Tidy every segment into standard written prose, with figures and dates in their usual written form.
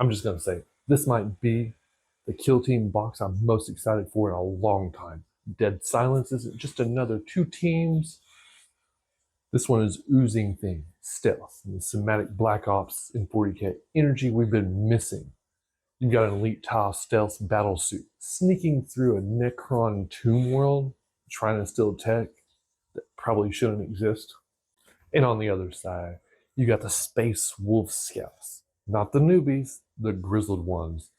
I'm just going to say, this might be the Kill Team box I'm most excited for in a long time. Dead Silence isn't just another 2 teams. This one is oozing thing, stealth, and the somatic Black Ops in 40k energy we've been missing. You've got an elite tile stealth battlesuit sneaking through a Necron tomb world, trying to steal tech that probably shouldn't exist. And on the other side, you got the Space Wolf Scouts. Not the newbies, the grizzled ones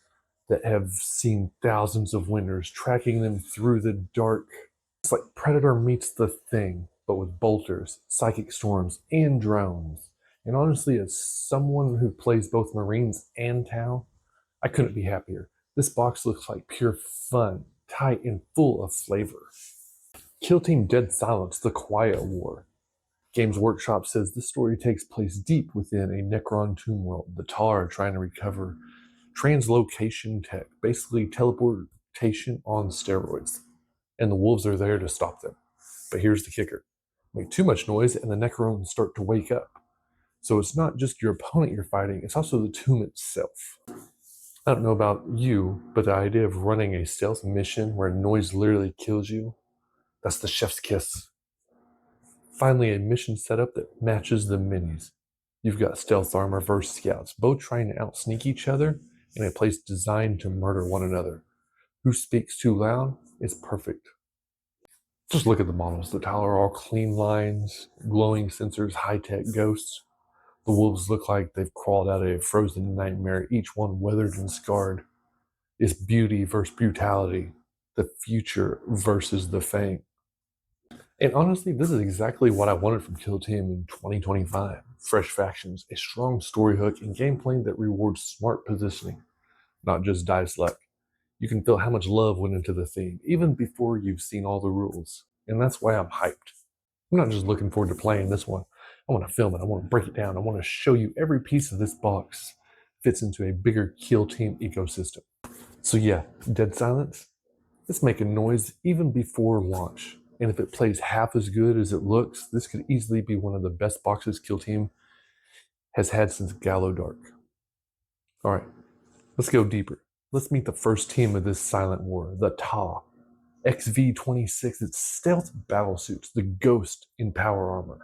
that have seen thousands of winters, tracking them through the dark. It's like Predator meets The Thing, but with bolters, psychic storms, and drones. And honestly, as someone who plays both Marines and Tau, I couldn't be happier. This box looks like pure fun, tight, and full of flavor. Kill Team Dead Silence, The Quiet War. Games Workshop says this story takes place deep within a Necron tomb world. The Tar are trying to recover translocation tech, basically teleportation on steroids. And the wolves are there to stop them. But here's the kicker. Make too much noise and the Necrons start to wake up. So it's not just your opponent you're fighting, it's also the tomb itself. I don't know about you, but the idea of running a stealth mission where noise literally kills you, that's the chef's kiss. Finally, a mission setup that matches the minis. You've got stealth armor versus scouts, both trying to outsneak each other in a place designed to murder one another. Who speaks too loud is perfect. Just look at the models. The tile are all clean lines, glowing sensors, high-tech ghosts. The wolves look like they've crawled out of a frozen nightmare, each one weathered and scarred. It's beauty versus brutality, the future versus the fang. And honestly, this is exactly what I wanted from Kill Team in 2025. Fresh factions, a strong story hook, and gameplay that rewards smart positioning, not just dice luck. You can feel how much love went into the theme, even before you've seen all the rules. And that's why I'm hyped. I'm not just looking forward to playing this one. I want to film it. I want to break it down. I want to show you every piece of this box fits into a bigger Kill Team ecosystem. So yeah, Dead Silence, it's making noise even before launch. And if it plays half as good as it looks, this could easily be one of the best boxes Kill Team has had since Gallo Dark. All right, let's go deeper. Let's meet the first team of this silent war, the Ta. XV-26, it's stealth battlesuits, the Ghost in power armor.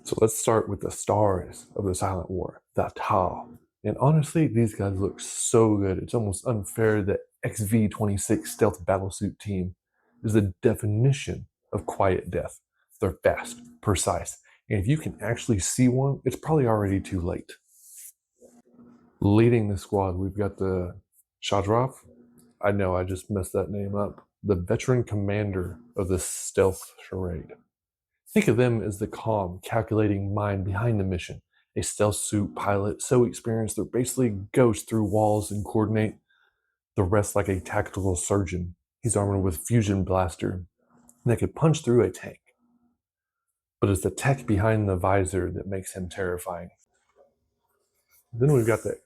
So let's start with the stars of the silent war, the Ta. And honestly, these guys look so good. It's almost unfair that XV-26 stealth battlesuit team is the definition of quiet death. They're fast, precise, and if you can actually see one, it's probably already too late. Leading the squad, we've got the Shadraf. I know I just messed that name up. The veteran commander of the stealth charade. Think of them as the calm, calculating mind behind the mission. A stealth suit pilot so experienced they're basically ghosts through walls and coordinate the rest like a tactical surgeon. He's armored with fusion blaster that could punch through a tank. But it's the tech behind the visor that makes him terrifying. Then we've got the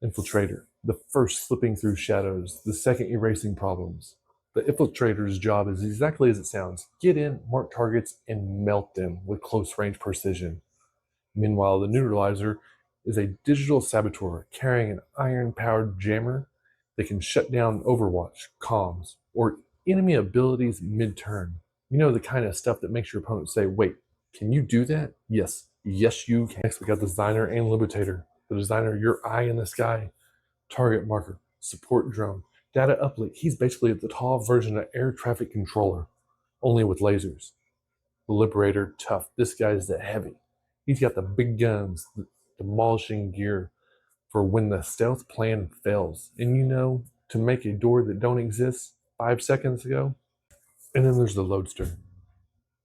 infiltrator, the first slipping through shadows, the second erasing problems. The infiltrator's job is exactly as it sounds. Get in, mark targets, and melt them with close range precision. Meanwhile, the neutralizer is a digital saboteur carrying an iron-powered jammer that can shut down Overwatch, comms, or enemy abilities mid-turn. You know, the kind of stuff that makes your opponent say, wait, can you do that? Yes. Yes, you can. Next, we got the designer and limitator. The designer, your eye in the sky, target marker, support drone, data uplink. He's basically the tall version of air traffic controller, only with lasers. The liberator, tough. This guy's the heavy. He's got the big guns, the demolishing gear for when the stealth plan fails. And you know, to make a door that don't exist 5 seconds ago. And then there's the Loadster,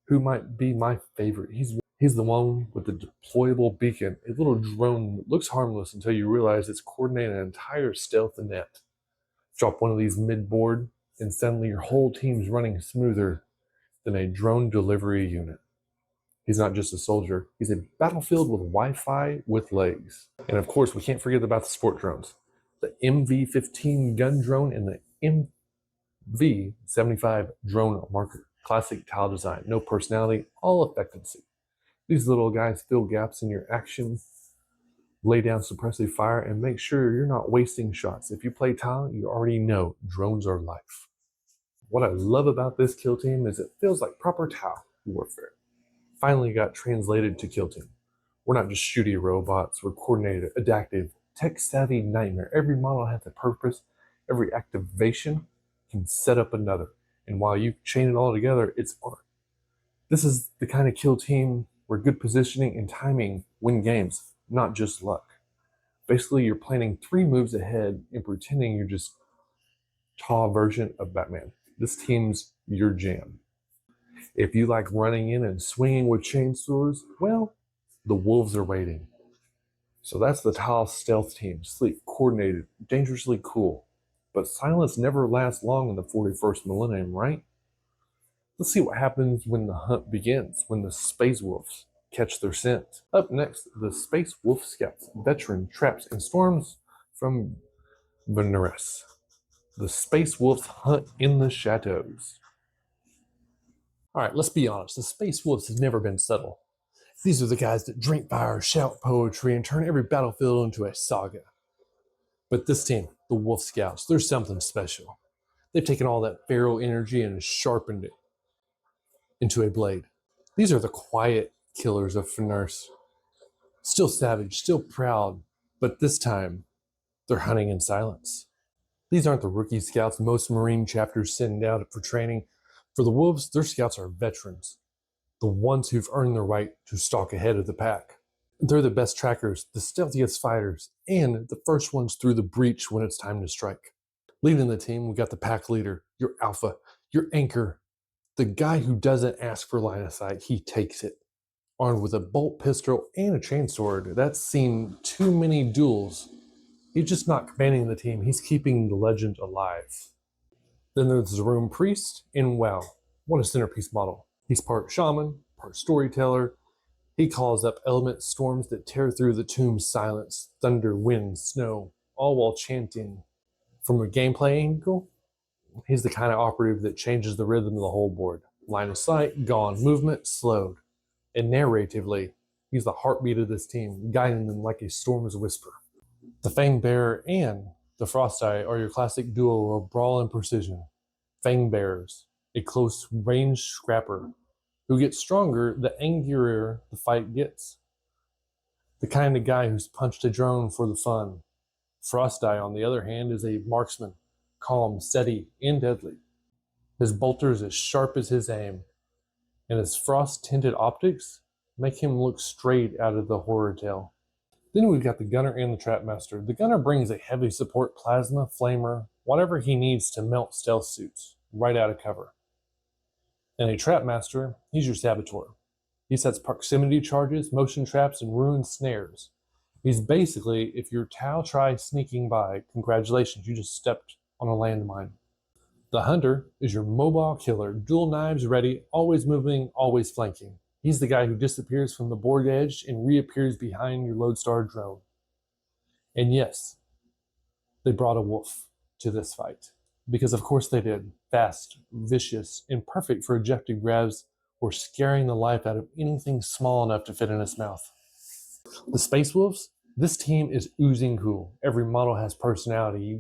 who might be my favorite. He's the one with the deployable beacon, a little drone that looks harmless until you realize it's coordinating an entire stealth net. Drop one of these mid-board, and suddenly your whole team's running smoother than a drone delivery unit. He's not just a soldier, he's a battlefield with Wi-Fi with legs. And of course, we can't forget about the sport drones. The MV-15 gun drone and the MV-75 drone marker. Classic tile design, no personality, all effectiveness. These little guys fill gaps in your action Lay down suppressive fire and make sure you're not wasting shots. If you play Tile, you already know drones are life. What I love about this kill team is it feels like proper Tile warfare. Finally got translated to kill team. We're not just shooty robots, we're coordinated, adaptive, tech-savvy nightmare. Every model has a purpose. Every activation can set up another. And while you chain it all together, it's art. This is the kind of kill team where good positioning and timing win games, not just luck. Basically, you're planning 3 moves ahead and pretending you're just tall version of Batman. This team's your jam. If you like running in and swinging with chainsaws, well, the wolves are waiting. So that's the Tile stealth team. Sleek, coordinated, dangerously cool. But silence never lasts long in the 41st millennium, right? Let's see what happens when the hunt begins, when the Space Wolves catch their scent. Up next, the Space Wolf Scouts, veteran traps and storms from Veneris. The Space Wolves hunt in the shadows. All right, let's be honest. The Space Wolves have never been subtle. These are the guys that drink fire, shout poetry, and turn every battlefield into a saga. But this team, the Wolf Scouts, they're something special. They've taken all that feral energy and sharpened it into a blade. These are the quiet killers of Fenris. Still savage, still proud, but this time, they're hunting in silence. These aren't the rookie scouts most Marine chapters send out for training. For the Wolves, their scouts are veterans, the ones who've earned the right to stalk ahead of the pack. They're the best trackers, the stealthiest fighters, and the first ones through the breach when it's time to strike. Leading the team, we got the pack leader, your alpha, your anchor, the guy who doesn't ask for line of sight, he takes it. Armed with a bolt pistol and a chainsword, that's seen too many duels. He's just not commanding the team, he's keeping the legend alive. Then there's the Room Priest, and wow, what a centerpiece model. He's part shaman, part storyteller. He calls up element storms that tear through the tomb's silence, thunder, wind, snow, all while chanting. From a gameplay angle, he's the kind of operative that changes the rhythm of the whole board. Line of sight, gone, movement, slowed. And narratively, he's the heartbeat of this team, guiding them like a storm's whisper. The Fangbearer and the Frosteye are your classic duo of brawl and precision. Fangbearers, a close range scrapper, who gets stronger the angrier the fight gets. The kind of guy who's punched a drone for the fun. Frosteye, on the other hand, is a marksman, calm, steady, and deadly. His bolter's as sharp as his aim, and his frost-tinted optics make him look straight out of the horror tale. Then we've got the Gunner and the Trapmaster. The Gunner brings a heavy support plasma, flamer, whatever he needs to melt stealth suits right out of cover. And a Trapmaster, he's your saboteur. He sets proximity charges, motion traps, and ruined snares. He's basically, if your Tau tries sneaking by, congratulations, you just stepped on a landmine. The Hunter is your mobile killer, dual knives ready, always moving, always flanking. He's the guy who disappears from the board edge and reappears behind your Lodestar drone. And yes, they brought a wolf to this fight. Because of course they did. Fast, vicious, and perfect for ejected grabs or scaring the life out of anything small enough to fit in its mouth. The Space Wolves, this team is oozing cool. Every model has personality.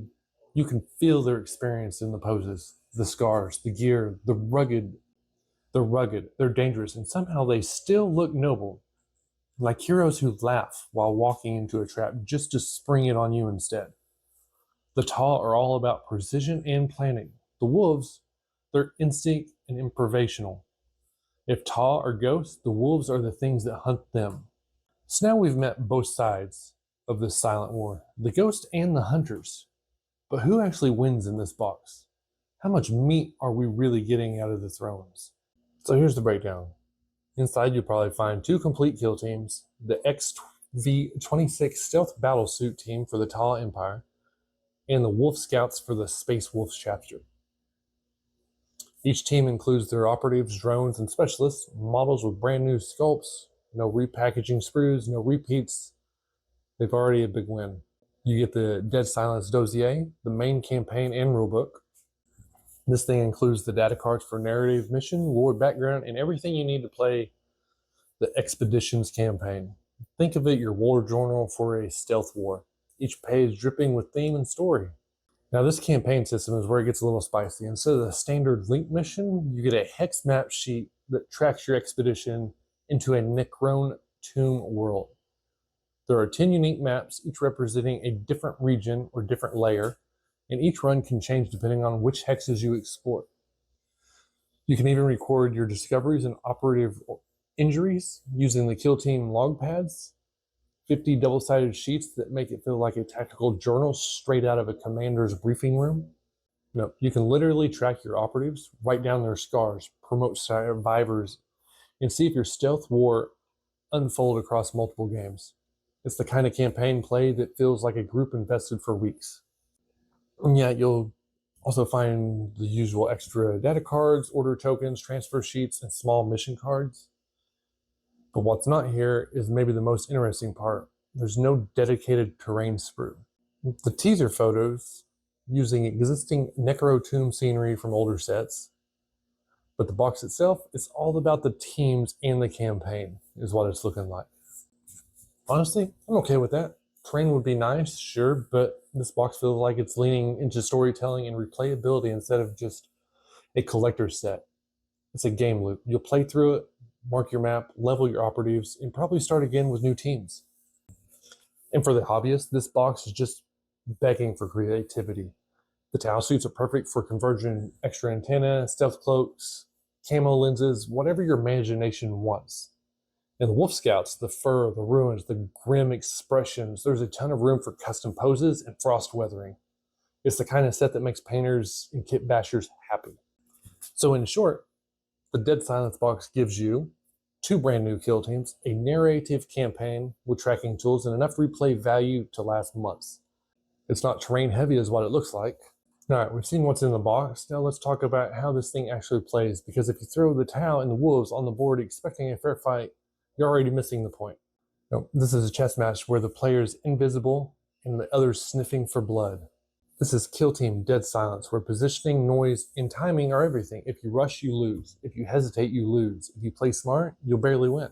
You can feel their experience in the poses, the scars, the gear, the rugged. They're rugged, they're dangerous, and somehow they still look noble. Like heroes who laugh while walking into a trap just to spring it on you instead. The Tall are all about precision and planning. The Wolves, they're instinct and improvisational. If Tall are ghosts, the Wolves are the things that hunt them. So now we've met both sides of this silent war, the Ghost and the Hunters. But who actually wins in this box? How much meat are we really getting out of the thrones? So here's the breakdown. Inside you'll probably find 2 complete kill teams, the XV-26 Stealth Battlesuit team for the Tall Empire, and the Wolf Scouts for the Space Wolves chapter. Each team includes their operatives, drones, and specialists, models with brand new sculpts, no repackaging sprues, no repeats. They've already a big win. You get the Dead Silence dossier, the main campaign and rulebook. This thing includes the data cards for narrative, mission, lore, background, and everything you need to play the Expeditions campaign. Think of it your war journal for a stealth war, each page dripping with theme and story. Now this campaign system is where it gets a little spicy. Instead of the standard link mission, you get a hex map sheet that tracks your expedition into a Necron tomb world. There are 10 unique maps, each representing a different region or different layer, and each run can change depending on which hexes you explore. You can even record your discoveries and operative injuries using the Kill Team log pads, 50 double-sided sheets that make it feel like a tactical journal straight out of a commander's briefing room. You can literally track your operatives, write down their scars, promote survivors, and see if your stealth war unfold across multiple games. It's the kind of campaign play that feels like a group invested for weeks. And yeah, you'll also find the usual extra data cards, order tokens, transfer sheets, and small mission cards. But what's not here is maybe the most interesting part. There's no dedicated terrain sprue. The teaser photos using existing Necro-tomb scenery from older sets, but the box itself is all about the teams and the campaign, is what it's looking like. Honestly, I'm okay with that. Terrain would be nice, sure, but this box feels like it's leaning into storytelling and replayability instead of just a collector's set. It's a game loop. You'll play through it, mark your map, level your operatives, and probably start again with new teams. And for the hobbyist, this box is just begging for creativity. The towel suits are perfect for conversion, extra antenna, stealth cloaks, camo lenses, whatever your imagination wants. And the Wolf Scouts, the fur, the ruins, the grim expressions, there's a ton of room for custom poses and frost weathering. It's the kind of set that makes painters and kit bashers happy. So in short, the Dead Silence box gives you 2 brand new kill teams, a narrative campaign with tracking tools, and enough replay value to last months. It's not terrain heavy is what it looks like. All right, we've seen what's in the box. Now let's talk about how this thing actually plays, because if you throw the Tau and the Wolves on the board expecting a fair fight, you're already missing the point. No, this is a chess match where the player's invisible and the other's sniffing for blood. This is Kill Team Dead Silence, where positioning, noise, and timing are everything. If you rush, you lose. If you hesitate, you lose. If you play smart, you'll barely win.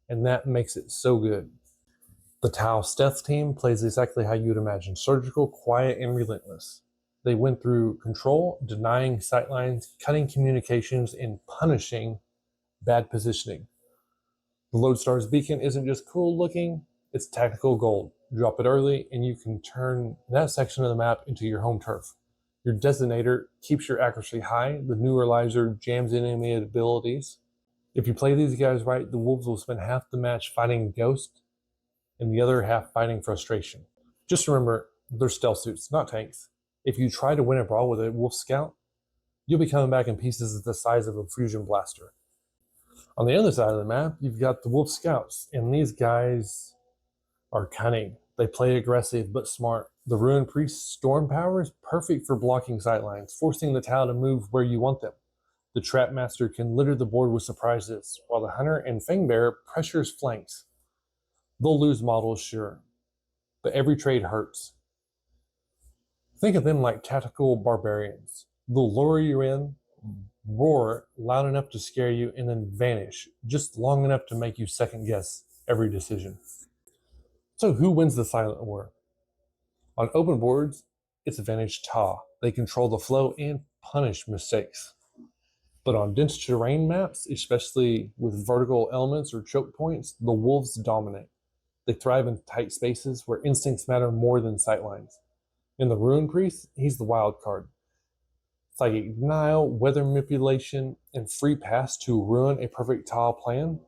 And that makes it so good. The Tau Stealth Team plays exactly how you'd imagine. Surgical, quiet, and relentless. They went through control, denying sightlines, cutting communications, and punishing bad positioning. The Lodestar's beacon isn't just cool looking, it's tactical gold. Drop it early and you can turn that section of the map into your home turf. Your designator keeps your accuracy high, the neuralizer jams enemy abilities. If you play these guys right, the Wolves will spend half the match fighting Ghost and the other half fighting frustration. Just remember, they're stealth suits, not tanks. If you try to win a brawl with a Wolf Scout, you'll be coming back in pieces the size of a fusion blaster. On the other side of the map, you've got the Wolf Scouts, and these guys are cunning. They play aggressive but smart. The Ruin Priest's storm power is perfect for blocking sightlines, forcing the Tau to move where you want them. The Trap Master can litter the board with surprises, while the Hunter and Fangbearer pressures flanks. They'll lose models, sure, but every trade hurts. Think of them like tactical barbarians. They'll lure you in, roar loud enough to scare you, and then vanish, just long enough to make you second guess every decision. So who wins the silent war? On open boards, it's advantage Ta. They control the flow and punish mistakes. But on dense terrain maps, especially with vertical elements or choke points, the Wolves dominate. They thrive in tight spaces where instincts matter more than sightlines. In the Ruin Priest, he's the wild card. Psychic denial, weather manipulation, and free pass to ruin a perfect tile plan.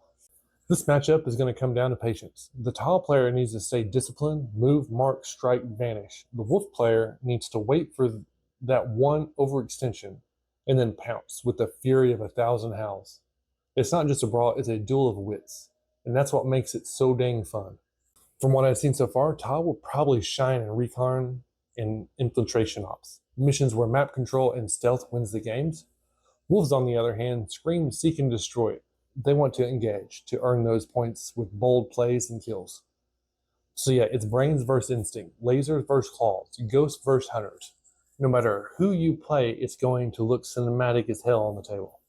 This matchup is going to come down to patience. The tile player needs to stay disciplined, move, mark, strike, vanish. The Wolf player needs to wait for that one overextension and then pounce with the fury of 1,000 howls. It's not just a brawl, it's a duel of wits. And that's what makes it so dang fun. From what I've seen so far, tile will probably shine in recon and infiltration ops. Missions where map control and stealth wins the games. Wolves, on the other hand, scream, seek, and destroy. They want to engage, to earn those points with bold plays and kills. So yeah, it's brains versus instinct, lasers versus claws, ghosts versus hunters. No matter who you play, it's going to look cinematic as hell on the table.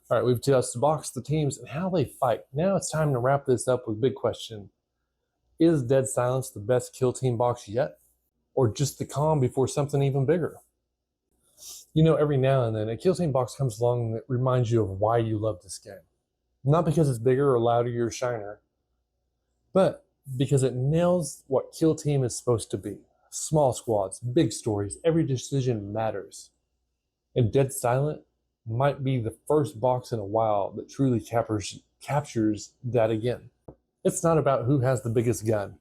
All right, we've just boxed the teams and how they fight. Now it's time to wrap this up with a big question. Is Dead Silence the best kill team box yet? Or just the calm before something even bigger? You know, every now and then a kill team box comes along that reminds you of why you love this game. Not because it's bigger or louder or shiner, but because it nails what kill team is supposed to be. Small squads, big stories, every decision matters. And Dead Silent might be the first box in a while that truly captures that again. It's not about who has the biggest gun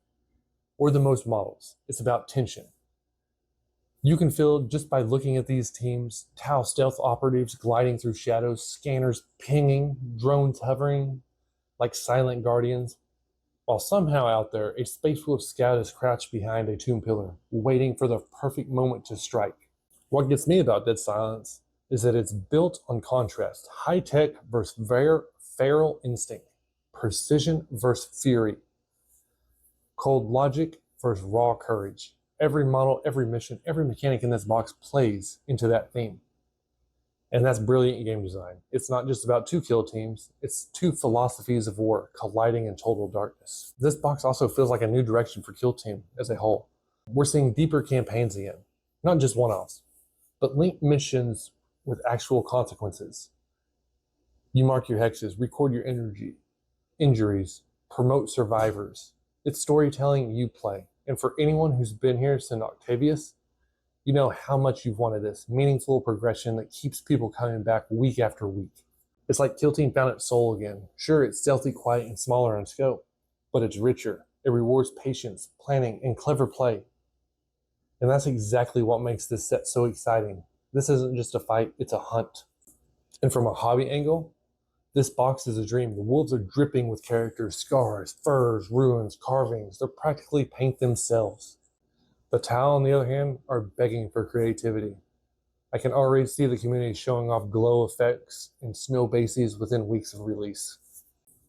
or the most models. It's about tension. You can feel just by looking at these teams, Tau stealth operatives gliding through shadows, scanners pinging, drones hovering like silent guardians, while somehow out there, a space wolf scout is crouched behind a tomb pillar, waiting for the perfect moment to strike. What gets me about Dead Silence is that it's built on contrast. High-tech versus feral instinct. Precision versus fury. Cold logic versus raw courage. Every model, every mission, every mechanic in this box plays into that theme. And that's brilliant game design. It's not just about two kill teams, it's two philosophies of war colliding in total darkness. This box also feels like a new direction for kill team as a whole. We're seeing deeper campaigns again, not just one-offs, but linked missions with actual consequences. You mark your hexes, record your injuries, promote survivors. It's storytelling you play. And for anyone who's been here since Octavius, you know how much you've wanted this meaningful progression that keeps people coming back week after week. It's like Kill Team found its soul again. Sure, it's stealthy, quiet, and smaller in scope, but it's richer. It rewards patience, planning, and clever play. And that's exactly what makes this set so exciting. This isn't just a fight, it's a hunt. And from a hobby angle, this box is a dream. The wolves are dripping with characters, scars, furs, ruins, carvings. They're practically paint themselves. The Tau, on the other hand, are begging for creativity. I can already see the community showing off glow effects and snow bases within weeks of release.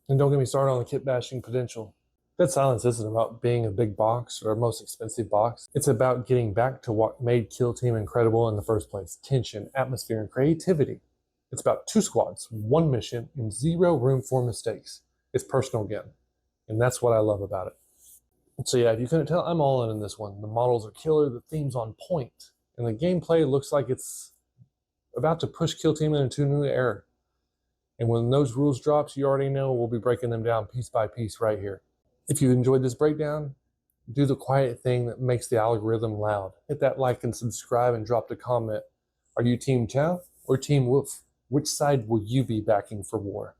And don't get me started on the kit bashing potential. Dead Silence isn't about being a big box or a most expensive box. It's about getting back to what made Kill Team incredible in the first place: tension, atmosphere, and creativity. It's about two squads, one mission, and zero room for mistakes. It's personal again, and that's what I love about it. So yeah, if you couldn't tell, I'm all in this one. The models are killer, the theme's on point, and the gameplay looks like it's about to push Kill Team into a new era. And when those rules drops, you already know we'll be breaking them down piece by piece right here. If you enjoyed this breakdown, do the quiet thing that makes the algorithm loud. Hit that like and subscribe and drop a comment. Are you Team Tau or Team Wolf? Which side will you be backing for war?